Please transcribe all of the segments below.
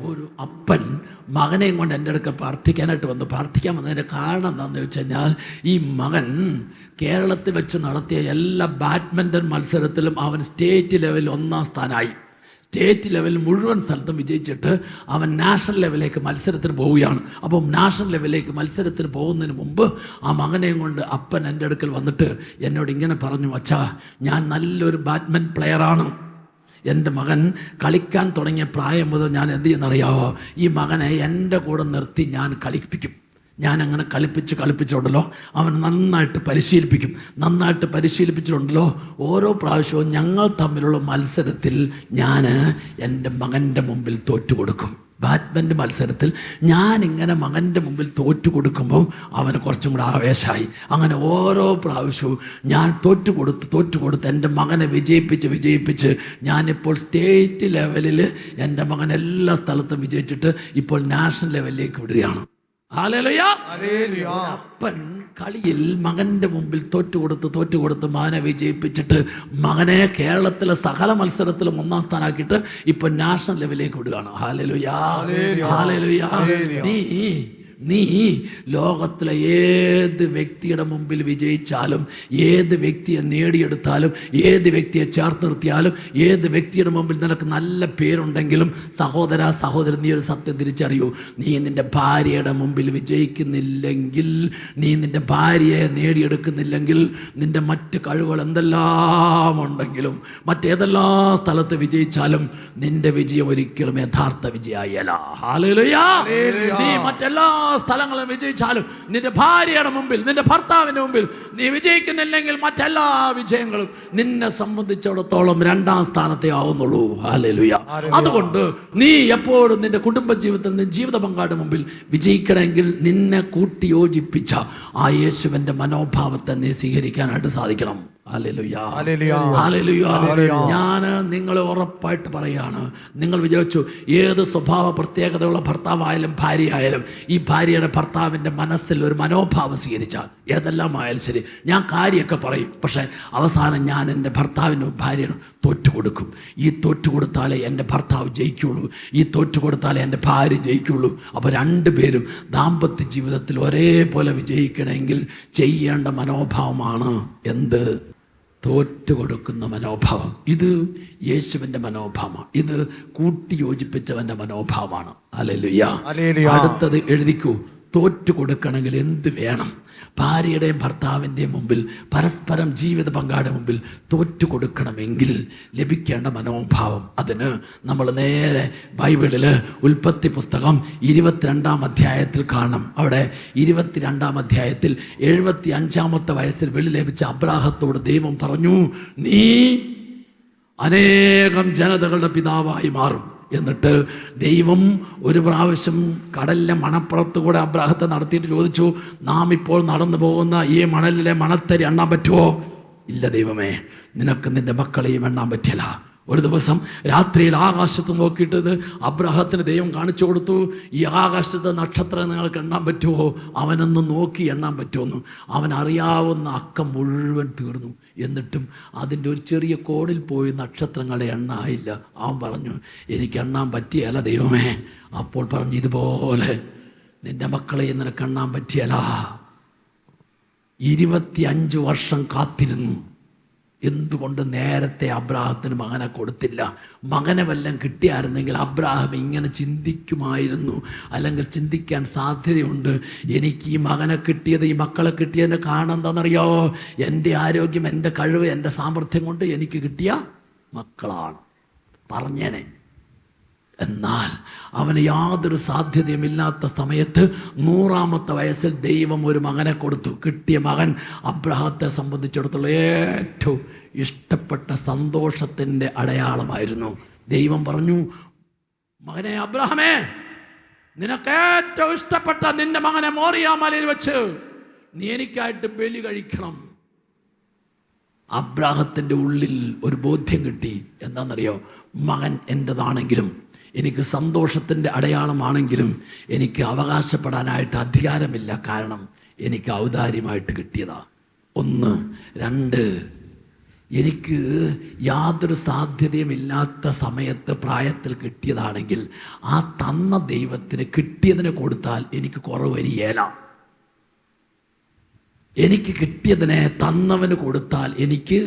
ഒരു അപ്പൻ മകനെയും കൊണ്ട് എൻ്റെ അടുക്കൽ പ്രാർത്ഥിക്കാനായിട്ട് വന്നു. പ്രാർത്ഥിക്കാൻ വന്നതിൻ്റെ കാരണം എന്താണെന്ന് വെച്ച് കഴിഞ്ഞാൽ, ഈ മകൻ കേരളത്തിൽ വെച്ച് നടത്തിയ എല്ലാ ബാഡ്മിൻ്റൺ മത്സരത്തിലും അവൻ സ്റ്റേറ്റ് ലെവലിൽ 1ാം സ്ഥാനമായി. സ്റ്റേറ്റ് ലെവലിൽ മുഴുവൻ സ്ഥലത്തും വിജയിച്ചിട്ട് അവൻ നാഷണൽ ലെവലിലേക്ക് മത്സരത്തിന് പോവുകയാണ്. അപ്പം നാഷണൽ ലെവലിലേക്ക് മത്സരത്തിന് പോകുന്നതിന് മുമ്പ് ആ മകനെയും കൊണ്ട് അപ്പൻ എൻ്റെ അടുക്കൽ വന്നിട്ട് എന്നോട് ഇങ്ങനെ പറഞ്ഞു, അച്ഛാ, ഞാൻ നല്ലൊരു ബാഡ്മിൻ്റൺ പ്ലെയറാണ്. എൻ്റെ മകൻ കളിക്കാൻ തുടങ്ങിയ പ്രായം മുതൽ ഞാൻ എന്ത് ചെയ്യുന്നറിയാമോ, ഈ മകനെ എൻ്റെ കൂടെ നിർത്തി ഞാൻ കളിപ്പിക്കും. ഞാനങ്ങനെ കളിപ്പിച്ചിട്ടുണ്ടല്ലോ, അവൻ നന്നായിട്ട് പരിശീലിപ്പിച്ചിട്ടുണ്ടല്ലോ. ഓരോ പ്രാവശ്യവും ഞങ്ങൾ തമ്മിലുള്ള മത്സരത്തിൽ ഞാൻ എൻ്റെ മകൻ്റെ മുമ്പിൽ തോറ്റുകൊടുക്കും. ബാഡ്മിൻ്റൺ മത്സരത്തിൽ ഞാനിങ്ങനെ മകൻ്റെ മുമ്പിൽ തോറ്റു കൊടുക്കുമ്പോൾ അവന് കുറച്ചും കൂടെ ആവേശമായി. അങ്ങനെ ഓരോ പ്രാവശ്യവും ഞാൻ തോറ്റുകൊടുത്ത് എൻ്റെ മകനെ വിജയിപ്പിച്ച് ഞാനിപ്പോൾ സ്റ്റേറ്റ് ലെവലിൽ എൻ്റെ മകൻ എല്ലാ സ്ഥലത്തും വിജയിച്ചിട്ട് ഇപ്പോൾ നാഷണൽ ലെവലിലേക്ക് വിടുകയാണ്. അപ്പൻ കളിയിൽ മകൻ്റെ മുമ്പിൽ തോറ്റുകൊടുത്ത് മകനെ വിജയിപ്പിച്ചിട്ട് മകനെ കേരളത്തിലെ സകല മത്സരത്തിലും 1ാം സ്ഥാനമാക്കിയിട്ട് ഇപ്പൊ നാഷണൽ ലെവലിലേക്ക് വിടുകയാണ്. നീ ലോകത്തിലെ ഏത് വ്യക്തിയുടെ മുമ്പിൽ വിജയിച്ചാലും, ഏത് വ്യക്തിയെ നേടിയെടുത്താലും, ഏത് വ്യക്തിയെ ചേർത്ത് നിർത്തിയാലും, ഏത് വ്യക്തിയുടെ മുമ്പിൽ നിനക്ക് നല്ല പേരുണ്ടെങ്കിലും, സഹോദരൻ, നീ ഒരു സത്യം തിരിച്ചറിയൂ. നീ നിൻ്റെ ഭാര്യയുടെ മുമ്പിൽ വിജയിക്കുന്നില്ലെങ്കിൽ, നീ നിൻ്റെ ഭാര്യയെ നേടിയെടുക്കുന്നില്ലെങ്കിൽ, നിൻ്റെ മറ്റ് കഴിവുകൾ എന്തെല്ലാം ഉണ്ടെങ്കിലും, മറ്റേതെല്ലാം സ്ഥലത്ത് വിജയിച്ചാലും നിൻ്റെ വിജയം ഒരിക്കലും യഥാർത്ഥ വിജയമായല്ല. നീ മറ്റെല്ലാ സ്ഥലങ്ങളും വിജയിച്ചാലും നിന്റെ ഭാര്യയുടെ മുമ്പിൽ, നിന്റെ ഭർത്താവിന്റെ മുമ്പിൽ നീ വിജയിക്കുന്നില്ലെങ്കിൽ മറ്റെല്ലാ വിജയങ്ങളും നിന്നെ സംബന്ധിച്ചിടത്തോളം 2ാം സ്ഥാനത്തേ ആവുന്നുള്ളൂ. ഹല്ലേലൂയ. അതുകൊണ്ട് നീ എപ്പോഴും നിന്റെ കുടുംബ ജീവിതത്തിൽ, നിന്റെ ജീവിത പങ്കാളിയുടെ മുമ്പിൽ വിജയിക്കണമെങ്കിൽ നിന്നെ കൂട്ടി യോജിപ്പിച്ച ആ യേശുവിന്റെ മനോഭാവത്തെ നീ സ്വീകരിക്കാനായിട്ട് സാധിക്കണം. ഞാൻ നിങ്ങളെ ഉറപ്പായിട്ട് പറയാണ്, നിങ്ങൾ വിചാരിച്ചു ഏത് സ്വഭാവ പ്രത്യേകതയുള്ള ഭർത്താവായാലും ഭാര്യയായാലും ഈ ഭാര്യയുടെ ഭർത്താവിൻ്റെ മനസ്സിൽ ഒരു മനോഭാവം സ്വീകരിച്ചാൽ ഏതെല്ലാം ആയാലും ശരി, ഞാൻ കാര്യമൊക്കെ പറയും, പക്ഷേ അവസാനം ഞാൻ എൻ്റെ ഭർത്താവിനും ഭാര്യനും തോറ്റുകൊടുക്കും. ഈ തോറ്റുകൊടുത്താലേ എൻ്റെ ഭർത്താവ് ജയിക്കുള്ളൂ, ഈ തോറ്റുകൊടുത്താലേ എൻ്റെ ഭാര്യ ജയിക്കുള്ളൂ. അപ്പോൾ 2 പേരും ദാമ്പത്യ ജീവിതത്തിൽ ഒരേപോലെ വിജയിക്കണമെങ്കിൽ ചെയ്യേണ്ട മനോഭാവമാണ് എന്ത്? തോറ്റുകൊടുക്കുന്ന മനോഭാവം. ഇത് യേശുവിൻ്റെ മനോഭാവമാണ്. ഇത് കൂട്ടിയോജിപ്പിച്ചവൻ്റെ മനോഭാവമാണ്. ഹല്ലേലൂയ. അടുത്തത് എഴുതിക്കൂ. തോറ്റുകൊടുക്കണമെങ്കിൽ എന്ത് വേണം? ഭാര്യയുടെയും ഭർത്താവിൻ്റെയും മുമ്പിൽ, പരസ്പരം ജീവിത പങ്കാളിയുടെ മുമ്പിൽ തോറ്റുകൊടുക്കണമെങ്കിൽ ലഭിക്കേണ്ട മനോഭാവം, അതിന് നമ്മൾ നേരെ ബൈബിളിൽ ഉൽപ്പത്തി പുസ്തകം 22-ാം അധ്യായത്തിൽ കാണണം. അവിടെ 22-ാം അധ്യായത്തിൽ 75-ാമത്തെ വയസ്സിൽ വെള്ളി ലഭിച്ച അബ്രാഹത്തോട് ദൈവം പറഞ്ഞു, നീ അനേകം ജനതകളുടെ പിതാവായി മാറും. എന്നിട്ട് ദൈവം ഒരു പ്രാവശ്യം കടലിലെ മണപ്പുറത്തുകൂടെ അബ്രാഹത്തെ നടത്തിയിട്ട് ചോദിച്ചു, നാം ഇപ്പോൾ നടന്നു പോകുന്ന ഈ മണലിലെ മണത്തരി എണ്ണാൻ പറ്റുമോ? ഇല്ല ദൈവമേ, നിനക്ക് നിൻ്റെ മക്കളെയും എണ്ണാൻ പറ്റില്ല. ഒരു ദിവസം രാത്രിയിൽ ആകാശത്ത് നോക്കിയിട്ട് അബ്രാഹത്തിന് ദൈവം കാണിച്ചു കൊടുത്തു, ഈ ആകാശത്തെ നക്ഷത്രം നിങ്ങൾക്ക് എണ്ണാൻ പറ്റുമോ? അവനൊന്ന് നോക്കി എണ്ണാൻ പറ്റുമെന്ന്. അവൻ അറിയാവുന്ന അക്കം മുഴുവൻ തീർന്നു. എന്നിട്ടും അതിൻ്റെ ഒരു ചെറിയ കോണിൽ പോയി നക്ഷത്രങ്ങളെ എണ്ണായില്ല. അവൻ പറഞ്ഞു, എനിക്ക് എണ്ണാൻ പറ്റിയല്ല ദൈവമേ. അപ്പോൾ പറഞ്ഞു, ഇതുപോലെ നിൻ്റെ മക്കളെ നിനക്ക് എണ്ണാൻ പറ്റിയല്ല. 25 വർഷം കാത്തിരുന്നു. എന്തുകൊണ്ട് നേരത്തെ അബ്രാഹത്തിന് മകനെ കൊടുത്തില്ല? മകനെ വല്ലതും കിട്ടിയായിരുന്നെങ്കിൽ അബ്രാഹം ഇങ്ങനെ ചിന്തിക്കുമായിരുന്നു, അല്ലെങ്കിൽ ചിന്തിക്കാൻ സാധ്യതയുണ്ട്. എനിക്ക് ഈ മകനെ കിട്ടിയത്, ഈ മക്കളെ കിട്ടിയതിൻ്റെ കാരണം എന്താണെന്നറിയാമോ? എൻ്റെ ആരോഗ്യം, എൻ്റെ കഴിവ്, എൻ്റെ സാമർഥ്യം കൊണ്ട് എനിക്ക് കിട്ടിയ മക്കളാണ് പറഞ്ഞേനെ. എന്നാൽ അവന് യാതൊരു സാധ്യതയുമില്ലാത്ത സമയത്ത് 100-ാമത്തെ വയസ്സിൽ ദൈവം ഒരു മകനെ കൊടുത്തു. കിട്ടിയ മകൻ അബ്രാഹത്തെ സംബന്ധിച്ചിടത്തോളം ഏറ്റവും ഇഷ്ടപ്പെട്ട സന്തോഷത്തിൻ്റെ അടയാളമായിരുന്നു. ദൈവം പറഞ്ഞു, മകനെ അബ്രാഹമേ, നിനക്ക് ഏറ്റവും ഇഷ്ടപ്പെട്ട നിന്റെ മകനെ മോറിയ മലയിൽ വെച്ച് നീ എനിക്കായിട്ട് ബലി കഴിക്കണം. അബ്രാഹത്തിൻ്റെ ഉള്ളിൽ ഒരു ബോധ്യം കിട്ടി. എന്താണെന്നറിയോ? മകൻ എൻ്റെതാണെങ്കിലും, എനിക്ക് സന്തോഷത്തിൻ്റെ അടയാളമാണെങ്കിലും എനിക്ക് അവകാശപ്പെടാനായിട്ട് അധികാരമില്ല. കാരണം എനിക്ക് ഔദാര്യമായിട്ട് കിട്ടിയതാ. 1, 2 എനിക്ക് യാതൊരു സാധ്യതയുമില്ലാത്ത സമയത്ത് പ്രായത്തിൽ കിട്ടിയതാണെങ്കിൽ ആ തന്ന ദൈവത്തിന് കിട്ടിയതിന് കൊടുത്താൽ എനിക്ക് കുറവ് വരികയില്ല. എനിക്ക് കിട്ടിയതിനെ തന്നവന് കൊടുത്താൽ എനിക്ക്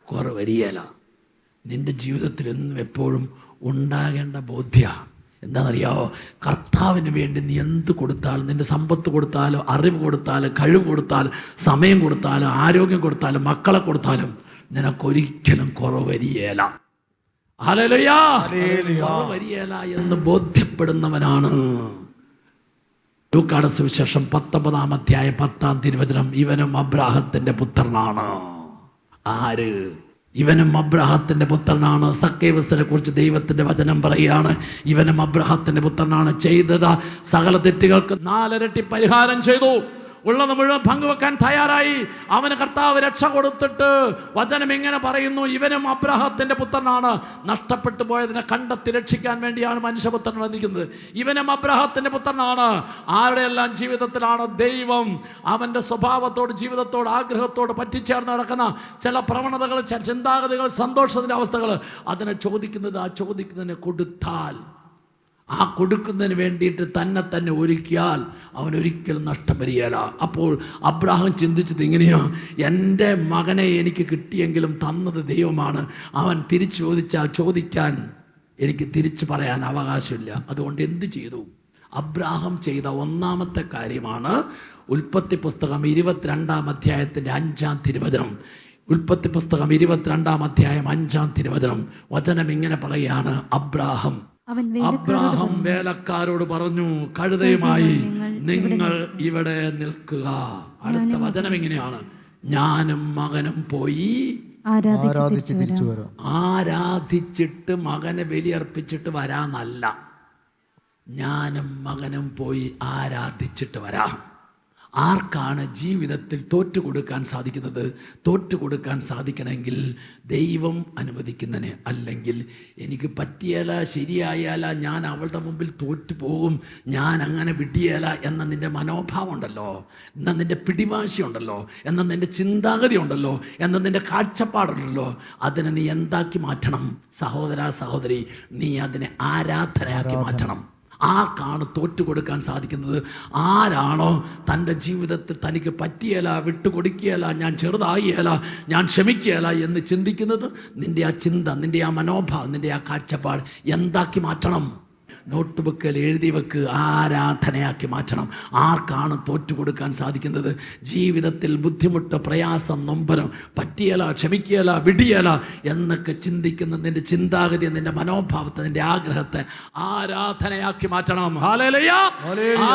കുറവ് വരികയില്ല. നിൻ്റെ ജീവിതത്തിൽ എന്നും എപ്പോഴും ഉണ്ടാകേണ്ട ബോധ്യ എന്താണെന്നറിയാമോ? കർത്താവിന് വേണ്ടി നീ എന്ത് കൊടുത്താലും, നിൻ്റെ സമ്പത്ത് കൊടുത്താലും, അറിവ് കൊടുത്താലും, കഴിവ് കൊടുത്താലും, സമയം കൊടുത്താലും, ആരോഗ്യം കൊടുത്താലും, മക്കളെ കൊടുത്താലും നിനക്കൊരിക്കലും കുറവ് വരികയില്ല. ഹല്ലേലൂയ, കുറവ് വരികയില്ല എന്ന് ബോധ്യപ്പെടുന്നവനാണ്. ലൂക്കായുടെ സുവിശേഷം 19-ാം അധ്യായം 10-ാം തിരുവചനം. ഇവനും അബ്രാഹത്തിന്റെ പുത്രനാണ്. ആര്? ഇവനും അബ്രാഹത്തിന്റെ പുത്രനാണ്. സക്കേവസിനെ കുറിച്ച് ദൈവത്തിന്റെ വചനം പറയുകയാണ്, ഇവനും അബ്രാഹത്തിന്റെ പുത്രനാണ്. ചെയ്തത് സകല തെറ്റുകൾക്ക് 4 ഇരട്ടി പരിഹാരം ചെയ്തു. ഉള്ളത് മുഴുവൻ പങ്കുവെക്കാൻ തയ്യാറായി. അവന് കർത്താവ് രക്ഷ കൊടുത്തിട്ട് വചനം ഇങ്ങനെ പറയുന്നു, ഇവനും അബ്രാഹത്തിന്റെ പുത്രനാണ്. നഷ്ടപ്പെട്ടു പോയതിനെ കണ്ടെത്തി രക്ഷിക്കാൻ വേണ്ടിയാണ് മനുഷ്യപുത്രൻ വന്നിരിക്കുന്നത്. ഇവനും അബ്രാഹത്തിന്റെ പുത്രനാണ്. ആരുടെയെല്ലാം ജീവിതത്തിലാണ് ദൈവം അവൻ്റെ സ്വഭാവത്തോട്, ജീവിതത്തോട്, ആഗ്രഹത്തോട് പറ്റിച്ചേർന്ന് നടക്കുന്ന ചില പ്രവണതകൾ, ചിന്താഗതികൾ, സന്തോഷത്തിൻ്റെ അവസ്ഥകൾ, അതിനെ ചോദിക്കുന്നത്, ആ ചോദിക്കുന്നതിനെ കൊടുത്താൽ, ആ കൊടുക്കുന്നതിന് വേണ്ടിയിട്ട് തന്നെ ഒരുക്കിയാൽ അവനൊരിക്കലും നഷ്ടം വരികയില്ല. അപ്പോൾ അബ്രാഹാം ചിന്തിച്ചത് ഇങ്ങനെയാണ്, എൻ്റെ മകനെ എനിക്ക് കിട്ടിയെങ്കിലും തന്നത് ദൈവമാണ്. അവൻ തിരിച്ചു ചോദിക്കാൻ എനിക്ക് തിരിച്ചു പറയാൻ അവകാശമില്ല. അതുകൊണ്ട് എന്ത് ചെയ്തു? അബ്രാഹാം ചെയ്ത ഒന്നാമത്തെ കാര്യമാണ് ഉൽപ്പത്തി പുസ്തകം 22-ാം അധ്യായത്തിൻ്റെ 5-ാം തിരുവചനം. ഉൽപ്പത്തി പുസ്തകം 22-ാം അധ്യായം 5-ാം തിരുവചനം. വചനം ഇങ്ങനെ പറയുകയാണ്, അബ്രാഹാം വേലക്കാരോട് പറഞ്ഞു, കഴുതയുമായി നിങ്ങൾ ഇവിടെ നിൽക്കുക. അടുത്ത വചനം ഇങ്ങനെയാണ്, ഞാനും മകനും പോയി ആരാധിച്ചിട്ട് മകനെ ബലിയർപ്പിച്ചിട്ട് വരാന്നല്ല, ഞാനും മകനും പോയി ആരാധിച്ചിട്ട് വരാം. ആർക്കാണ് ജീവിതത്തിൽ തോറ്റുകൊടുക്കാൻ സാധിക്കുന്നത്? തോറ്റുകൊടുക്കാൻ സാധിക്കണമെങ്കിൽ ദൈവം അനുവദിക്കുന്നതിന്. അല്ലെങ്കിൽ എനിക്ക് പറ്റിയാല, ശരിയായാല, ഞാൻ അവളുടെ മുമ്പിൽ തോറ്റുപോകും, ഞാൻ അങ്ങനെ വിടിയാല എന്ന നിൻ്റെ മനോഭാവം ഉണ്ടല്ലോ, എന്ന നിൻ്റെ പിടിവാശി ഉണ്ടല്ലോ, എന്ന നിൻ്റെ ചിന്താഗതി ഉണ്ടല്ലോ, എന്ന നിൻ്റെ കാഴ്ചപ്പാടുണ്ടല്ലോ, അതിനെ നീ എന്താക്കി മാറ്റണം? സഹോദര, സഹോദരി, നീ അതിനെ ആരാധനയാക്കി മാറ്റണം. ആർക്കാണ് തോറ്റുകൊടുക്കാൻ സാധിക്കുന്നത്? ആരാണോ തൻ്റെ ജീവിതത്തിൽ തനിക്ക് പറ്റിയല്ല, വിട്ടുകൊടുക്കുകയല്ല, ഞാൻ ചെറുതായില്ല, ഞാൻ ക്ഷമിക്കുകയല്ല എന്ന് ചിന്തിക്കുന്നത്? നിൻ്റെ ആ ചിന്ത, നിൻ്റെ ആ മനോഭാവം, നിൻ്റെ ആ കാഴ്ചപ്പാട് എന്താക്കി മാറ്റണം? നോട്ട് ബുക്കിൽ എഴുതി വെക്ക്, ആരാധനയാക്കി മാറ്റണം. ആർക്കാണ് തോറ്റുകൊടുക്കാൻ സാധിക്കുന്നത്? ജീവിതത്തിൽ ബുദ്ധിമുട്ട്, പ്രയാസം, നൊമ്പരം, പറ്റിയല, ക്ഷമിക്കുകയല്ല, വിടിയല എന്നൊക്കെ ചിന്തിക്കുന്ന നിന്റെ ചിന്താഗതി, നിന്റെ മനോഭാവത്തെ, നിന്റെ ആഗ്രഹത്തെ ആരാധനയാക്കി മാറ്റണം. ഹല്ലേലൂയ,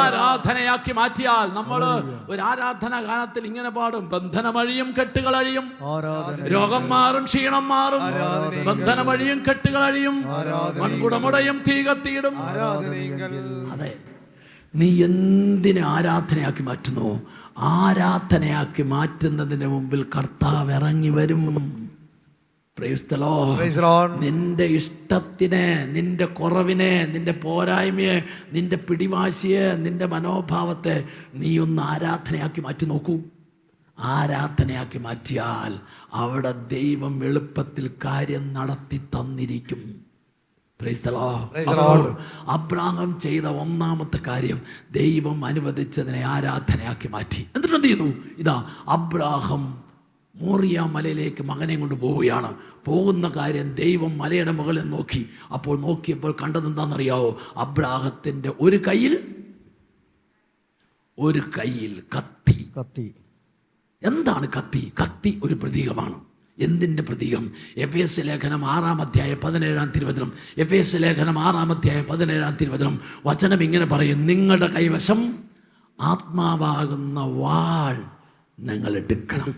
ആരാധനയാക്കി മാറ്റിയാൽ നമ്മൾ ഒരു ആരാധന ഗാനത്തിൽ ഇങ്ങനെ പാടും, ബന്ധനമഴിയും കെട്ടുകളഴിയും, രോഗം മാറും, ക്ഷീണം മാറും, ബന്ധനമഴിയും കെട്ടുകളഴിയും, മൺകുടമുടയും തീ കത്തിയിടും. അതെ, നീ എന്തിനെ ആരാധനയാക്കി മാറ്റുന്നു? ആരാധനയാക്കി മാറ്റുന്നതിന് മുമ്പിൽ കർത്താവ് ഇറങ്ങി വരും. നിന്റെ ഇഷ്ടത്തിനെ, നിന്റെ കുറവിനെ, നിന്റെ പോരായ്മയെ, നിന്റെ പിടിവാശിയെ, നിന്റെ മനോഭാവത്തെ നീ ഒന്ന് ആരാധനയാക്കി മാറ്റി നോക്കൂ. ആരാധനയാക്കി മാറ്റിയാൽ അവിടെ ദൈവം എളുപ്പത്തിൽ കാര്യം നടത്തി തന്നിരിക്കും. അബ്രാഹാം ചെയ്ത ഒന്നാമത്തെ കാര്യം ദൈവം അനുവദിച്ചതിനെ ആരാധനയാക്കി മാറ്റി. എന്നിട്ട് എന്ത് ചെയ്തു? ഇതാ അബ്രാഹാം മോറിയ മലയിലേക്ക് മകനെ കൊണ്ട് പോവുകയാണ്. പോകുന്ന കാര്യം ദൈവം മലയുടെ മുകളിൽ നോക്കി. അപ്പോൾ നോക്കിയപ്പോൾ കണ്ടത് എന്താണെന്നറിയാവോ? അബ്രാഹത്തിന്റെ ഒരു കയ്യിൽ കത്തി. എന്താണ് കത്തി? കത്തി ഒരു പ്രതീകമാണ്. എന്തിൻ്റെ പ്രതീകം? എഫേസ്യ ലേഖനം 6-ാം അധ്യായം 17-ാം തിരുവചനം. എഫേസ്യ ലേഖനം 6-ാം അധ്യായം 17-ാം തിരുവചനം. വചനം ഇങ്ങനെ പറയും, നിങ്ങളുടെ കൈവശം ആത്മാവാകുന്ന വാൾ നിങ്ങൾ എടുക്കണം.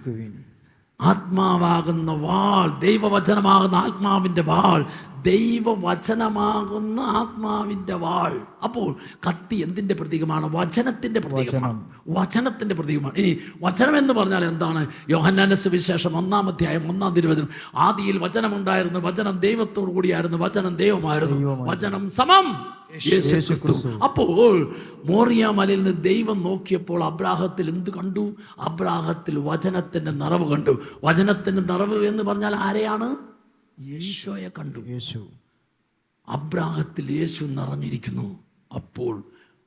ആത്മാവാകുന്ന വാൾ, ദൈവവചനമാകുന്ന ആത്മാവിൻ്റെ വാൾ, ദൈവവചനമാകുന്ന ആത്മാവിൻ്റെ വാൾ. അപ്പോൾ കത്തി എന്തിൻ്റെ പ്രതീകമാണ്? വചനത്തിൻ്റെ പ്രതീകമാണ്. വചനത്തിൻ്റെ പ്രതീകമാണ്. ഇനി വചനം എന്ന് പറഞ്ഞാൽ എന്താണ്? യോഹന്നാന്റെ സുവിശേഷം 1-ാം അധ്യായം 1-ാം തിരുവചനം. ആദിയിൽ വചനമുണ്ടായിരുന്നു, വചനം ദൈവത്തോടു കൂടിയായിരുന്നു, വചനം ദൈവമായിരുന്നു, വചനം സമം യേശുക്രിസ്തു. അപ്പോൾ മോറിയ മലയിൽ നിന്ന് ദൈവം നോക്കിയപ്പോൾ അബ്രാഹത്തിൽ എന്ത് കണ്ടു? അബ്രാഹത്തിൽ വചനത്തിന്റെ നിറവ് കണ്ടു. വചനത്തിന്റെ നിറവ് എന്ന് പറഞ്ഞാൽ ആരെയാണ്? യേശോയെ കണ്ടു. അബ്രാഹത്തിൽ യേശു നിറഞ്ഞിരിക്കുന്നു. അപ്പോൾ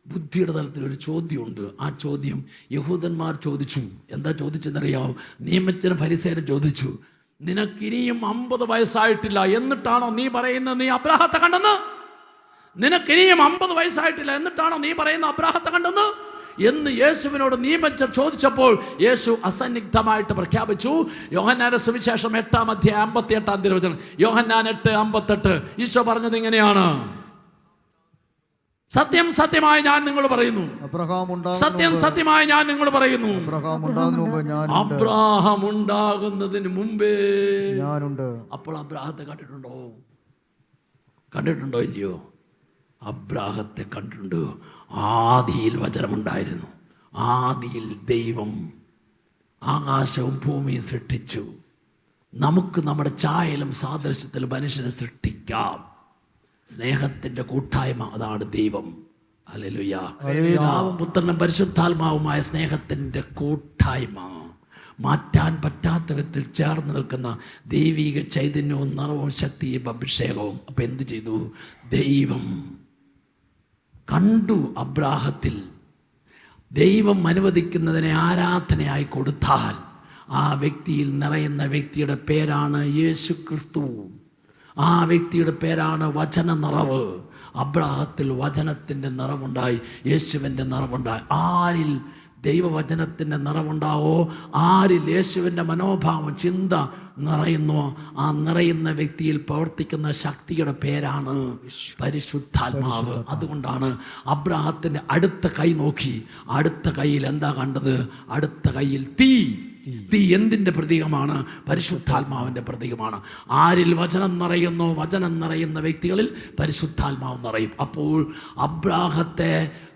ബുദ്ധിയുടെ തലത്തിൽ ഒരു ചോദ്യമുണ്ട്. ആ ചോദ്യം യഹൂദന്മാർ ചോദിച്ചു. എന്താ ചോദിച്ചെന്നറിയാമോ? നിയമജ്ഞനും ഫരിസേയനും ചോദിച്ചു, നിനക്കിനിയും 50 വയസ്സായിട്ടില്ല, എന്നിട്ടാണോ നീ പറയുന്നത് നീ അബ്രാഹത്തെ കണ്ടെന്ന്? നിനക്കിനിയും 50 വയസ്സായിട്ടില്ല, എന്നിട്ടാണോ നീ പറയുന്ന അബ്രാഹത്തെ കണ്ടെന്ന് എന്ന് യേശുവിനോട് നിയമജ്ഞർ ചോദിച്ചപ്പോൾ യേശു അസന്നിഗ്ധമായിട്ട് പ്രഖ്യാപിച്ചു. യോഹന്നാന്റെ സുവിശേഷം 8-ാം അധ്യായം 58-ാം തിരുവചനം. യോഹന്നാൻ 8:58 ഈശോ പറഞ്ഞത് ഇങ്ങനെയാണ്, സത്യം സത്യമായി ഞാൻ നിങ്ങൾ പറയുന്നു, സത്യം സത്യമായി ഞാൻ നിങ്ങൾ പറയുന്നു, അബ്രാഹാം ഉണ്ടാകുന്നതിന് മുമ്പേ ഞാനുണ്ട്. അപ്പോൾ അബ്രാഹത്തെ കണ്ടിട്ടുണ്ടോ ഇല്ലയോ? അബ്രാഹത്തെ കണ്ടിട്ടുണ്ട്. ആദിയിൽ വചനമുണ്ടായിരുന്നു. ആദിയിൽ ദൈവം ആകാശവും ഭൂമിയും സൃഷ്ടിച്ചു. നമുക്ക് നമ്മുടെ ഛായയിലും സാദൃശ്യത്തിലും മനുഷ്യനെ സൃഷ്ടിക്കാം. സ്നേഹത്തിന്റെ കൂട്ടായ്മ, അതാണ് ദൈവം. ഹല്ലേലൂയ. പിതാവും പുത്രനും പരിശുദ്ധാത്മാവുമായ സ്നേഹത്തിന്റെ കൂട്ടായ്മ, മാറ്റാൻ പറ്റാത്ത വിധത്തിൽ ചേർന്ന് നിൽക്കുന്ന ദൈവിക ചൈതന്യവും നിറവും ശക്തിയും അഭിഷേകവും. അപ്പൊ എന്ത് ചെയ്തു? ദൈവം കണ്ടു അബ്രാഹത്തിൽ. ദൈവം അനുവദിക്കുന്നതിനെ ആരാധനയായി കൊടുത്താൽ ആ വ്യക്തിയിൽ നിറയുന്ന വ്യക്തിയുടെ പേരാണ് യേശുക്രിസ്തു. ആ വ്യക്തിയുടെ പേരാണ് വചന നിറവ്. അബ്രാഹത്തിൽ വചനത്തിൻ്റെ നിറവുണ്ടായി, യേശുവിൻ്റെ നിറവുണ്ടായി. ആരിൽ ദൈവവചനത്തിൻ്റെ നിറവുണ്ടാവോ, ആരിൽ യേശുവിൻ്റെ മനോഭാവം ചിന്ത നിറയുന്നു, ആ നിറയുന്ന വ്യക്തിയിൽ പ്രവർത്തിക്കുന്ന ശക്തിയുടെ പേരാണ് പരിശുദ്ധാത്മാവ്. അതുകൊണ്ടാണ് അബ്രാഹത്തിൻ്റെ അടുത്ത കൈ നോക്കി, അടുത്ത കൈയിൽ എന്താ കണ്ടത്? അടുത്ത കൈയിൽ തീ. തീ എന്തിൻ്റെ പ്രതീകമാണ്? പരിശുദ്ധാത്മാവിൻ്റെ പ്രതീകമാണ്. ആരിൽ വചനം നിറയുന്നോ, വചനം നിറയുന്ന വ്യക്തികളിൽ പരിശുദ്ധാത്മാവ് നിറയും. അപ്പോൾ അബ്രാഹത്തെ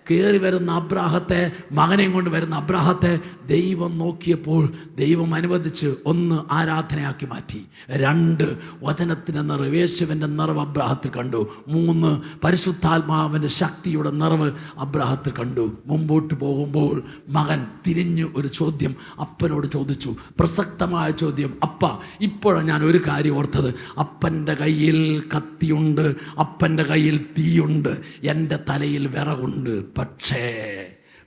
കയറി വരുന്ന അബ്രാഹത്തെ, മകനെയും കൊണ്ട് വരുന്ന അബ്രാഹത്തെ ദൈവം നോക്കിയപ്പോൾ ദൈവം അനുവദിച്ച് 1 ആരാധനയാക്കി മാറ്റി. 2 വചനത്തിൻ്റെ നിറവ്, യേശുവിൻ്റെ നിറവ് അബ്രാഹത്തിൽ കണ്ടു. 3 പരിശുദ്ധാത്മാവിൻ്റെ ശക്തിയുടെ നിറവ് അബ്രാഹത്തിൽ കണ്ടു. മുമ്പോട്ട് പോകുമ്പോൾ മകൻ തിരിഞ്ഞ് ഒരു ചോദ്യം അപ്പനോട് ചോദിച്ചു, പ്രസക്തമായ ചോദ്യം. അപ്പ, ഇപ്പോഴാണ് ഞാൻ ഒരു കാര്യം ഓർത്തത്. അപ്പൻ്റെ കയ്യിൽ കത്തിയുണ്ട്, അപ്പൻ്റെ കയ്യിൽ തീയുണ്ട്, എൻ്റെ തലയിൽ വിറകുണ്ട്. പക്ഷേ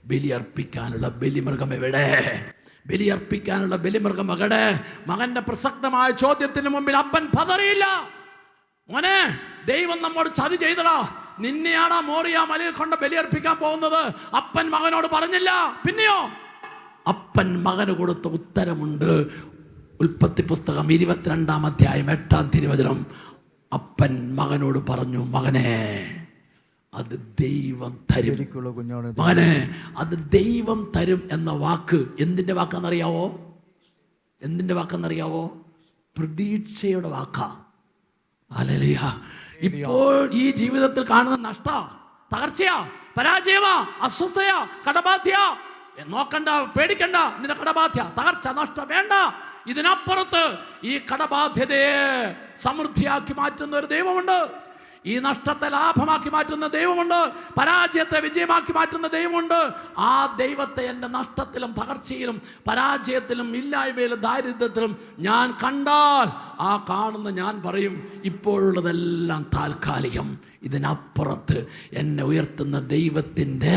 ബലിയർപ്പിക്കാനുള്ള ബലിമൃഗം എവിടെ? ബലിയർപ്പിക്കാനുള്ള ബലിമൃഗം എവിടെ? മകന്റെ പ്രസക്തമായ ചോദ്യത്തിന് മുമ്പിൽ അപ്പൻ പതറിയില്ല. മോനെ, ദൈവം നമ്മോട് ചതി ചെയ്തടാ, നിന്നെയാണ് മോറിയ മലയിൽ കൊണ്ട് ബലിയർപ്പിക്കാൻ പോകുന്നത്. അപ്പൻ മകനോട് പറഞ്ഞില്ല. പിന്നെയോ അപ്പൻ മകന് കൊടുത്ത ഉത്തരമുണ്ട്. ഉൽപ്പത്തി പുസ്തകം 22-ാം അധ്യായം 8-ാം തിരുവചനം. അപ്പൻ മകനോട് പറഞ്ഞു, മകനെ, അത് ദൈവം തരും. മകനെ, അത് ദൈവം തരും എന്ന വാക്ക് എന്തിൻ്റെ വാക്കാണെന്നറിയാവോ? എന്തിൻ്റെ വാക്കാണെന്നറിയാവോ? പ്രതീക്ഷയുടെ വാക്കാ. ഹല്ലേലൂയ. ഇപ്പോൾ ഈ ജീവിതത്തിൽ കാണുന്ന നഷ്ട, തകർച്ചയാ, പരാജയമാ, അസ്വസ്ഥയാ, കടബാധ്യ, നോക്കണ്ട, പേടിക്കണ്ട. നിന്റെ കടബാധ്യ, തകർച്ച, നഷ്ടം വേണ്ട. ഇതിനപ്പുറത്ത് ഈ കടബാധ്യതയെ സമൃദ്ധിയാക്കി മാറ്റുന്ന ഒരു ദൈവമുണ്ട്. ഈ നഷ്ടത്തെ ലാഭമാക്കി മാറ്റുന്ന ദൈവമുണ്ട്. പരാജയത്തെ വിജയമാക്കി മാറ്റുന്ന ദൈവമുണ്ട്. ആ ദൈവത്തെ എൻ്റെ നഷ്ടത്തിലും തകർച്ചയിലും പരാജയത്തിലും ഇല്ലായ്മയിലും ദാരിദ്ര്യത്തിലും ഞാൻ കണ്ടാൽ, ആ കാണുന്ന ഞാൻ പറയും, ഇപ്പോഴുള്ളതെല്ലാം താൽക്കാലികം. ഇതിനപ്പുറത്ത് എന്നെ ഉയർത്തുന്ന ദൈവത്തിൻ്റെ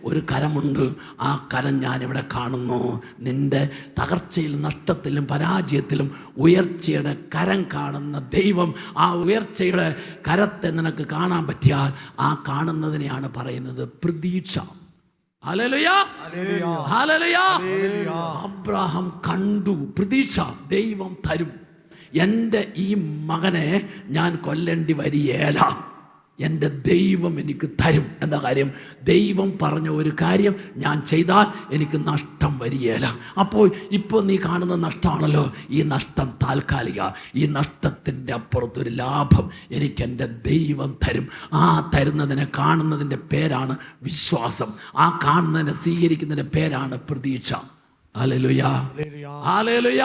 ഒരു കരമുണ്ട്. ആ കരം ഞാനിവിടെ കാണുന്നു. നിൻ്റെ തകർച്ചയിലും നഷ്ടത്തിലും പരാജയത്തിലും ഉയർച്ചയുടെ കരം കാണുന്ന ദൈവം, ആ ഉയർച്ചയുടെ കരത്തെ നിനക്ക് കാണാൻ പറ്റിയാൽ ആ കാണുന്നതിനെയാണ് പറയുന്നത് പ്രതീക്ഷ. Hallelujah, hallelujah. അബ്രാഹാം കണ്ടു പ്രതീക്ഷ, ദൈവം തരും. എൻ്റെ ഈ മകനെ ഞാൻ കൊല്ലേണ്ടി വരികേല, എൻ്റെ ദൈവം എനിക്ക് തരും. എന്താ കാര്യം? ദൈവം പറഞ്ഞ ഒരു കാര്യം ഞാൻ ചെയ്താൽ എനിക്ക് നഷ്ടം വരികയില്ല. അപ്പോൾ ഇപ്പോൾ നീ കാണുന്ന നഷ്ടമാണല്ലോ, ഈ നഷ്ടം താൽക്കാലിക. ഈ നഷ്ടത്തിൻ്റെ അപ്പുറത്തൊരു ലാഭം എനിക്കെൻ്റെ ദൈവം തരും. ആ തരുന്നതിനെ കാണുന്നതിൻ്റെ പേരാണ് വിശ്വാസം. ആ കാണുന്നതിനെ സ്വീകരിക്കുന്നതിൻ്റെ പേരാണ് പ്രതീക്ഷ. Hallelujah, hallelujah.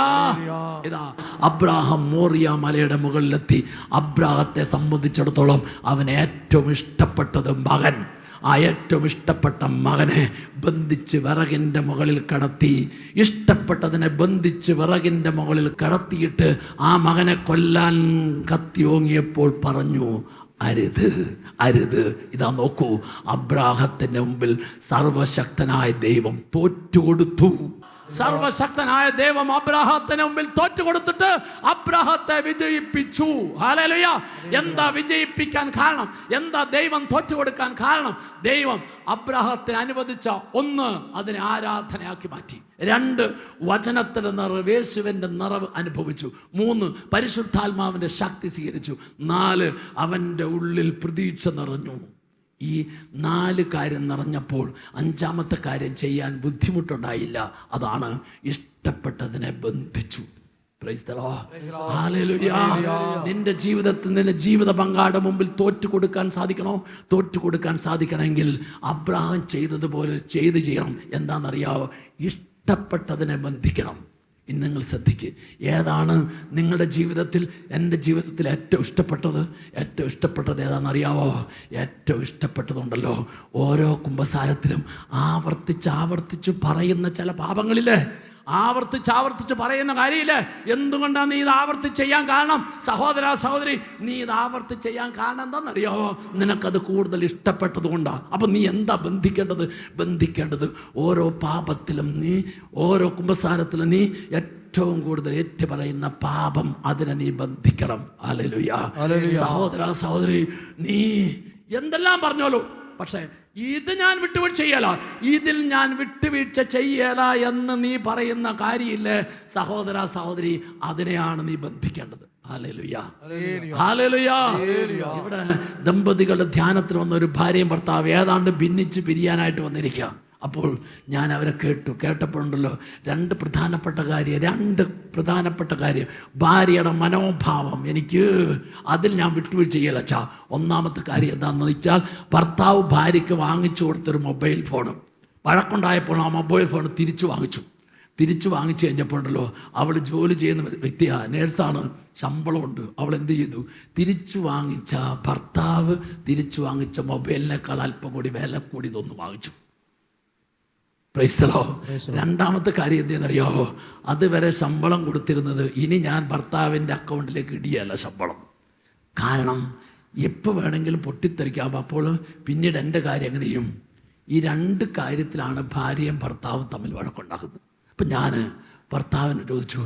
ഇതാ അബ്രാഹാം മോറിയ മലയുടെ മുകളിലെത്തി. അബ്രാഹത്തെ സംബന്ധിച്ചിടത്തോളം അവന് ഏറ്റവും ഇഷ്ടപ്പെട്ടത് മകൻ. ആ ഏറ്റവും ഇഷ്ടപ്പെട്ട മകനെ ബന്ധിച്ച് വിറകിൻ്റെ മുകളിൽ കടത്തി. ഇഷ്ടപ്പെട്ടതിനെ ബന്ധിച്ച് വിറകിൻ്റെ മുകളിൽ കടത്തിയിട്ട് ആ മകനെ കൊല്ലാൻ കത്തി ഓങ്ങിയപ്പോൾ പറഞ്ഞു, അരുത്, അരുത്. ഇതാ നോക്കൂ, അബ്രാഹത്തിൻ്റെ മുമ്പിൽ സർവശക്തനായ ദൈവം തോറ്റുകൊടുത്തു. സർവശക്തനായ ദൈവം അബ്രാഹത്തിന് മുമ്പിൽ തോറ്റുകൊടുത്തിട്ട് അബ്രാഹത്തെ വിജയിപ്പിച്ചു. ഹല്ലേലൂയ. എന്താ വിജയിപ്പിക്കാൻ കാരണം? എന്താ ദൈവം തോറ്റുകൊടുക്കാൻ കാരണം? ദൈവം അബ്രാഹത്തിന് അനുവദിച്ച 1, അതിനെ ആരാധനയാക്കി മാറ്റി. 2, വചനത്തിൻ്റെ നിറവ്, യേശുവിൻ്റെ നിറവ് അനുഭവിച്ചു. 3, പരിശുദ്ധാത്മാവിൻ്റെ ശക്തി സ്വീകരിച്ചു. 4, അവൻ്റെ ഉള്ളിൽ പ്രതീക്ഷ നിറഞ്ഞു. ഈ 4 കാര്യം നിറഞ്ഞപ്പോൾ 5-ാമത്തെ കാര്യം ചെയ്യാൻ ബുദ്ധിമുട്ടുണ്ടായില്ല. അതാണ് ഇഷ്ടപ്പെട്ടതിനെ ബന്ധിച്ചു. Praise the lord, hallelujah. നിന്റെ ജീവിതത്തിൽ നിന്റെ ജീവിത പങ്കാളിയുടെ മുമ്പിൽ തോറ്റുകൊടുക്കാൻ സാധിക്കണോ? തോറ്റുകൊടുക്കാൻ സാധിക്കണമെങ്കിൽ അബ്രാഹാം ചെയ്തതുപോലെ ചെയ്യണം. എന്താണെന്നറിയാവോ? ഇഷ്ടപ്പെട്ടതിനെ ബന്ധിക്കണം. ഇനി നിങ്ങൾ ശ്രദ്ധിക്കുക, ഏതാണ് നിങ്ങളുടെ ജീവിതത്തിൽ, എൻ്റെ ജീവിതത്തിൽ ഏറ്റവും ഇഷ്ടപ്പെട്ടത്? ഏറ്റവും ഇഷ്ടപ്പെട്ടത് ഏതാണെന്നറിയാവോ? ഏറ്റവും ഇഷ്ടപ്പെട്ടതുണ്ടല്ലോ, ഓരോ കുമ്പസാരത്തിലും ആവർത്തിച്ച് പറയുന്ന ചില പാപങ്ങളില്ലേ, ആവർത്തിച്ച് പറയുന്ന കാര്യമില്ലേ? എന്തുകൊണ്ടാണ് നീ ഇത് ആവർത്തിച്ച് ചെയ്യാൻ കാരണം? സഹോദര സഹോദരി, നീ ഇത് ആവർത്തിച്ച് ചെയ്യാൻ കാരണം എന്താണെന്നറിയാമോ? നിനക്കത് കൂടുതൽ ഇഷ്ടപ്പെട്ടത് കൊണ്ടാണ്. അപ്പം നീ എന്താ ബന്ധിക്കേണ്ടത് ഓരോ പാപത്തിലും, നീ ഓരോ കുമ്പസാരത്തിലും നീ ഏറ്റവും കൂടുതൽ ഏറ്റുപറയുന്ന പാപം, അതിനെ നീ ബന്ധിക്കണം. ഹല്ലേലൂയ. സഹോദര സഹോദരി, നീ എന്തെല്ലാം പറഞ്ഞോളൂ, പക്ഷേ ഇത് ഞാൻ വിട്ടുവീഴ്ച ചെയ്യല, ഇതിൽ ഞാൻ വിട്ടുവീഴ്ച ചെയ്യല എന്ന് നീ പറയുന്ന കാര്യമില്ലേ സഹോദര സഹോദരി, അതിനെയാണ് നീ ബന്ധിക്കേണ്ടത്. Hallelujah, hallelujah. ഇവിടെ ദമ്പതികളുടെ ധ്യാനത്തിൽ വന്ന ഒരു ഭാര്യയും ഭർത്താവ് ഏതാണ്ട് ഭിന്നിച്ച് പിരിയാനായിട്ട് വന്നിരിക്കുക. അപ്പോൾ ഞാൻ അവരെ കേട്ടപ്പോഴുണ്ടല്ലോ 2 പ്രധാനപ്പെട്ട കാര്യം. ഭാര്യയുടെ മനോഭാവം, അതിൽ ഞാൻ വിട്ടുവീഴ്ച ചെയ്യല. 1-ാമത്തെ കാര്യം എന്താണെന്ന് വെച്ചാൽ, ഭർത്താവ് ഭാര്യയ്ക്ക് വാങ്ങിച്ചു കൊടുത്തൊരു മൊബൈൽ ഫോണ് വഴക്കുണ്ടായപ്പോൾ ആ മൊബൈൽ ഫോൺ തിരിച്ചു വാങ്ങിച്ചു കഴിഞ്ഞപ്പോഴുണ്ടല്ലോ, അവൾ ജോലി ചെയ്യുന്ന വ്യക്തിയാണ്, നേഴ്സാണ്, ശമ്പളമുണ്ട്. അവൾ എന്ത് ചെയ്തു? ഭർത്താവ് തിരിച്ചു വാങ്ങിച്ച മൊബൈലിനേക്കാൾ അല്പം കൂടി വില കൂടി ഇതൊന്ന് വാങ്ങിച്ചു. Price the Lord. 2-ാമത്തെ കാര്യം എന്തെന്നറിയോ? അതുവരെ ശമ്പളം കൊടുത്തിരുന്നത് ഇനി ഞാൻ ഭർത്താവിൻ്റെ അക്കൗണ്ടിലേക്ക് ഇടിയല്ല ശമ്പളം. കാരണം എപ്പോൾ വേണമെങ്കിലും പൊട്ടിത്തെറിക്കാം. അപ്പോൾ പിന്നീട് എൻ്റെ കാര്യം എങ്ങനെ ചെയ്യും? ഈ 2 കാര്യത്തിലാണ് ഭാര്യയും ഭർത്താവും തമ്മിൽ വഴക്കുണ്ടാക്കുന്നത്. അപ്പം ഞാൻ ഭർത്താവിനെ ചോദിച്ചു,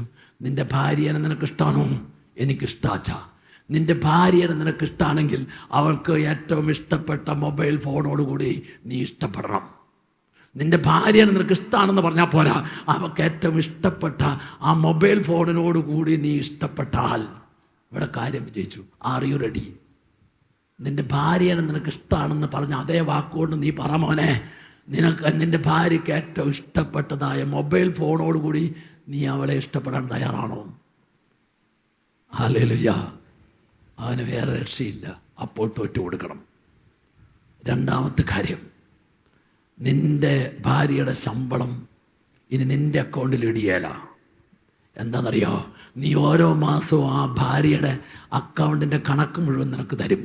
നിൻ്റെ ഭാര്യനെ നിനക്കിഷ്ടമാണോ? എനിക്കിഷ്ടാച്ചാ. നിൻ്റെ ഭാര്യനെ നിനക്കിഷ്ടമാണെങ്കിൽ അവൾക്ക് ഏറ്റവും ഇഷ്ടപ്പെട്ട മൊബൈൽ ഫോണോടുകൂടി നീ ഇഷ്ടപ്പെടണം. നിൻ്റെ ഭാര്യനെ നിനക്ക് ഇഷ്ടമാണെന്ന് പറഞ്ഞാൽ പോരാ, അവൾക്ക് ഏറ്റവും ഇഷ്ടപ്പെട്ട ആ മൊബൈൽ ഫോണിനോടുകൂടി നീ ഇഷ്ടപ്പെട്ടാൽ ഇവിടെ കാര്യം വിജയിച്ചു. R you ready? നിൻ്റെ ഭാര്യനെ നിനക്ക് ഇഷ്ടമാണെന്ന് പറഞ്ഞ അതേ വാക്കുകൊണ്ട് നീ പറ മോനെ, നിൻ്റെ ഭാര്യയ്ക്ക് ഏറ്റവും ഇഷ്ടപ്പെട്ടതായ മൊബൈൽ ഫോണോടുകൂടി നീ അവളെ ഇഷ്ടപ്പെടാൻ തയ്യാറാണോ? ഹല്ലേലൂയ. അവന് വേറെ രക്ഷയില്ല, അപ്പോൾ തോറ്റു കൊടുക്കണം. 2-ാമത്തെ കാര്യം, നിൻ്റെ ഭാര്യയുടെ ശമ്പളം ഇനി നിൻ്റെ അക്കൗണ്ടിൽ ഇടിയേല. എന്താണെന്നറിയോ? നീ ഓരോ മാസവും ആ ഭാര്യയുടെ അക്കൗണ്ടിൻ്റെ കണക്ക് മുഴുവൻ നിനക്ക് തരും.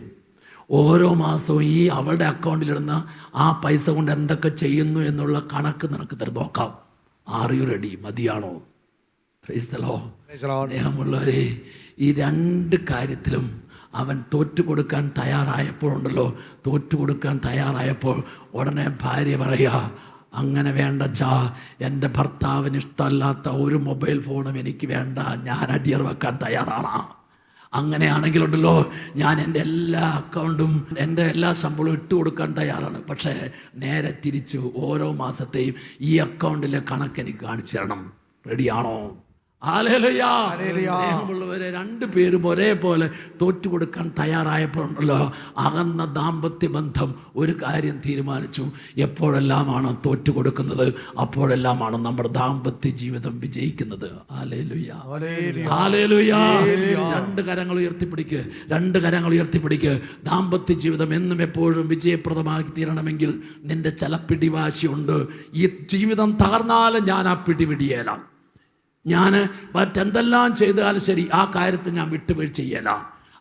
ഓരോ മാസവും ഈ അവളുടെ അക്കൗണ്ടിലിടുന്ന ആ പൈസ കൊണ്ട് എന്തൊക്കെ ചെയ്യുന്നു എന്നുള്ള കണക്ക് നിനക്ക് തരും. നോക്കാം, ആർ യു റെഡി? മതിയാണോ? Praise the lord. സ്നേഹമുള്ളവരെ, ഈ 2 കാര്യത്തിലും അവൻ തോറ്റുകൊടുക്കാൻ തയ്യാറായപ്പോൾ ഉടനെ ഭാര്യ പറയുക, അങ്ങനെ വേണ്ടച്ചാ, എൻ്റെ ഭർത്താവിന് ഇഷ്ടമല്ലാത്ത ഒരു മൊബൈൽ ഫോണും എനിക്ക് വേണ്ട, ഞാൻ അടിയർ വെക്കാൻ തയ്യാറാണ്. അങ്ങനെയാണെങ്കിലുണ്ടല്ലോ, ഞാൻ എൻ്റെ എല്ലാ അക്കൗണ്ടും എൻ്റെ എല്ലാ ശമ്പളവും ഇട്ട് കൊടുക്കാൻ തയ്യാറാണ്. പക്ഷേ നേരെ തിരിച്ചു ഓരോ മാസത്തെയും ഈ അക്കൗണ്ടിലെ കണക്ക് എനിക്ക് കാണിച്ചു തരണം. റെഡിയാണോ? ഹല്ലേലൂയ. സ്നേഹമുള്ളവരെ, രണ്ടുപേരും ഒരേപോലെ തോറ്റുകൊടുക്കാൻ തയ്യാറായപ്പോഴുണ്ടല്ലോ, അകന്ന ദാമ്പത്യ ബന്ധം ഒരു കാര്യം തീരുമാനിച്ചു: എപ്പോഴെല്ലാമാണ് തോറ്റുകൊടുക്കുന്നത് അപ്പോഴെല്ലാമാണ് നമ്മുടെ ദാമ്പത്യ ജീവിതം വിജയിക്കുന്നത്. Hallelujah, hallelujah. രണ്ട് കരങ്ങൾ ഉയർത്തിപ്പിടിക്ക്, രണ്ട് കരങ്ങൾ ഉയർത്തിപ്പിടിക്ക്. ദാമ്പത്യ ജീവിതം എന്നും എപ്പോഴും വിജയപ്രദമാക്കി തീരണമെങ്കിൽ നിന്റെ ചില പിടിവാശിയുണ്ട്. ഈ ജീവിതം തകർന്നാലും ഞാൻ ആ പിടിപിടിയേല, ഞാൻ മറ്റെന്തെല്ലാം ചെയ്താലും ശരി ആ കാര്യത്തിൽ ഞാൻ വിട്ടുവീഴ്ച ചെയ്യല,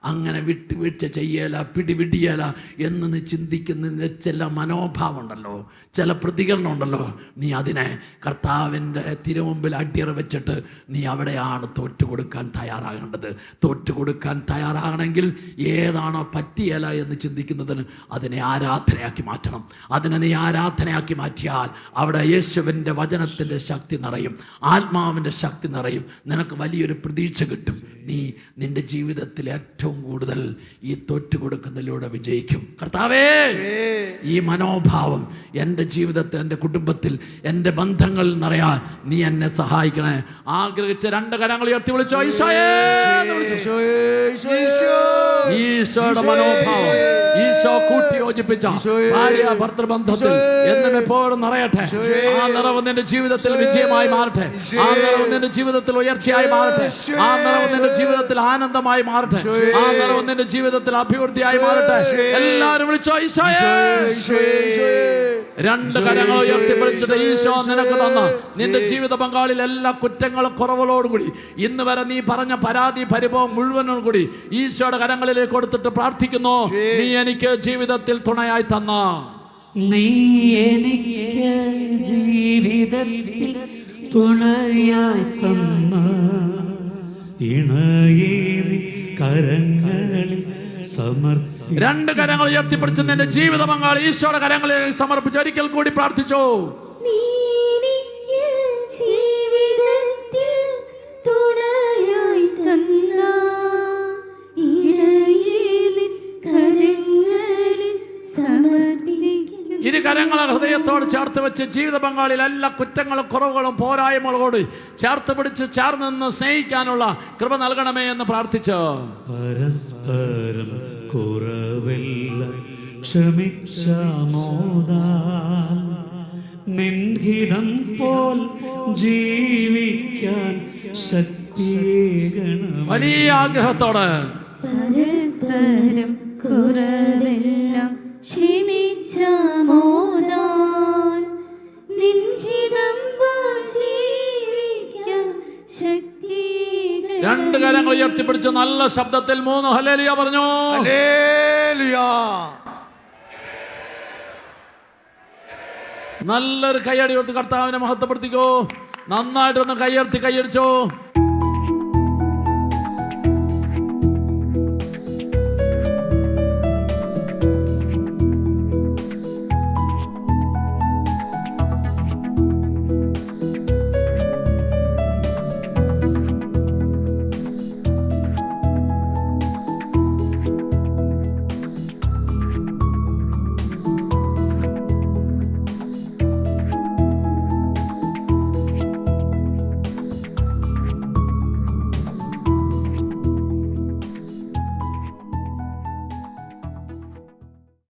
അങ്ങനെ വിട്ടുവീഴ്ച ചെയ്യല, പിടിപിടിയല എന്ന് നീ ചിന്തിക്കുന്നതിൻ്റെ ചില മനോഭാവം ഉണ്ടല്ലോ, ചില പ്രതികരണം ഉണ്ടല്ലോ, നീ അതിനെ കർത്താവിൻ്റെ തിരുമുമ്പിൽ അടിയറ വെച്ചിട്ട് നീ അവിടെയാണ് തോറ്റുകൊടുക്കാൻ തയ്യാറാകേണ്ടത്. തോറ്റുകൊടുക്കാൻ തയ്യാറാകണമെങ്കിൽ ഏതാണോ പറ്റിയല എന്ന് ചിന്തിക്കുന്നതിന് അതിനെ ആരാധനയാക്കി മാറ്റണം. അതിനെ നീ ആരാധനയാക്കി മാറ്റിയാൽ അവിടെ യേശുവിൻ്റെ വചനത്തിൻ്റെ ശക്തി നിറയും, ആത്മാവിൻ്റെ ശക്തി നിറയും. നിനക്ക് വലിയൊരു പ്രതീക്ഷ കിട്ടും. നീ നിന്റെ ജീവിതത്തിൽ ഏറ്റവും കൂടുതൽ ഈ തോറ്റുകൊടുക്കുന്നതിലൂടെ വിജയിക്കും. കർത്താവേ, ഈ മനോഭാവം എൻ്റെ ജീവിതത്തിൽ, എൻ്റെ കുടുംബത്തിൽ, എൻ്റെ ബന്ധങ്ങളിൽ നിറയാൻ നീ എന്നെ സഹായിക്കണേ. ആഗ്രഹിച്ച് രണ്ട് കരങ്ങൾ ഉയർത്തി വിളിച്ചോ, ഈശോയേ. ഈശോയുടെ മനോഭാവം ഈശോ കൂട്ടി യോജിപ്പിച്ച ഭാര്യ ഭർത്തൃബന്ധത്തിൽ എന്നും എപ്പോഴും നിറയട്ടെ. ആ നിറവ് നിന്റെ ജീവിതത്തിൽ വിജയമായി മാറട്ടെ. ആ നിറവ് നിന്റെ ജീവിതത്തിൽ ഉയർച്ചയായി മാറട്ടെ. ആ നിറവ് നിന്റെ ജീവിതത്തിൽ ആനന്ദമായി മാറട്ടെ. ആ നിറവ് നിന്റെ ജീവിതത്തിൽ അഭിവൃദ്ധിയായി മാറട്ടെ. എല്ലാവരും വിളിച്ചോ, ഈശോയേ. രണ്ട് കരങ്ങൾ ഉയർത്തിപ്പിടിച്ചത് ഈശോ നിനക്ക് തന്ന നിന്റെ ജീവിത പങ്കാളിൽ എല്ലാ കുറ്റങ്ങളും കുറവുകളോടും കൂടി ഇന്ന് വരെ നീ പറഞ്ഞ പരാതി പരിഭവം മുഴുവനും കൂടി ഈശോയുടെ കരങ്ങളിലേക്ക് കൊടുത്തിട്ട് പ്രാർത്ഥിക്കുന്നു. നീ എനിക്ക് ജീവിതത്തിൽ തുണയായി തന്ന, നീ എനിക്ക് ജീവിതത്തിൽ തുണയായി തന്ന ഇണയെ കരങ്ങളിൽ സമർപ്പിച്ചു. രണ്ട് കരങ്ങൾ ഉയർത്തിപ്പിടിച്ച് നിന്റെ ജീവിത പങ്കാളി ഈശോയുടെ കരങ്ങളിൽ സമർപ്പിച്ച് ഒരിക്കൽ കൂടി പ്രാർത്ഥിച്ചു. ഇരു കരങ്ങളെ ഹൃദയത്തോട് ചേർത്ത് വെച്ച് ജീവിത പങ്കാളിയിൽ എല്ലാ കുറ്റങ്ങളും കുറവുകളും പോരായ്മകളോട് ചേർത്ത് പിടിച്ച് ചേർന്ന് നിന്ന് സ്നേഹിക്കാനുള്ള കൃപ നൽകണമേ എന്ന് പ്രാർത്ഥിച്ചു. പരസ്പരം കുറവെല്ലാം ക്ഷമിച്ചാമോദാ നിൻഹിതം പോൽ ജീവിക്കാൻ ശക്തിയേകണം. വലിയ ആഗ്രഹത്തോടെ പരസ്പരം കുറവെല്ലാം ക്ഷമിച്ചാമോദാൻ നിൻഹിതം പോൽ ജീവിക്കാൻ ശക്തിയേകണം. രണ്ട് കരങ്ങൾ ഉയർത്തിപ്പിടിച്ച് നല്ല ശബ്ദത്തിൽ 3 ഹല്ലേലൂയ പറഞ്ഞു. ഹല്ലേലൂയ. നല്ലൊരു കൈയടി കൊടുത്ത് കർത്താവിനെ മഹത്വപ്പെടുത്തിക്കോ. നന്നായിട്ടൊന്ന് കൈയടിച്ചോ.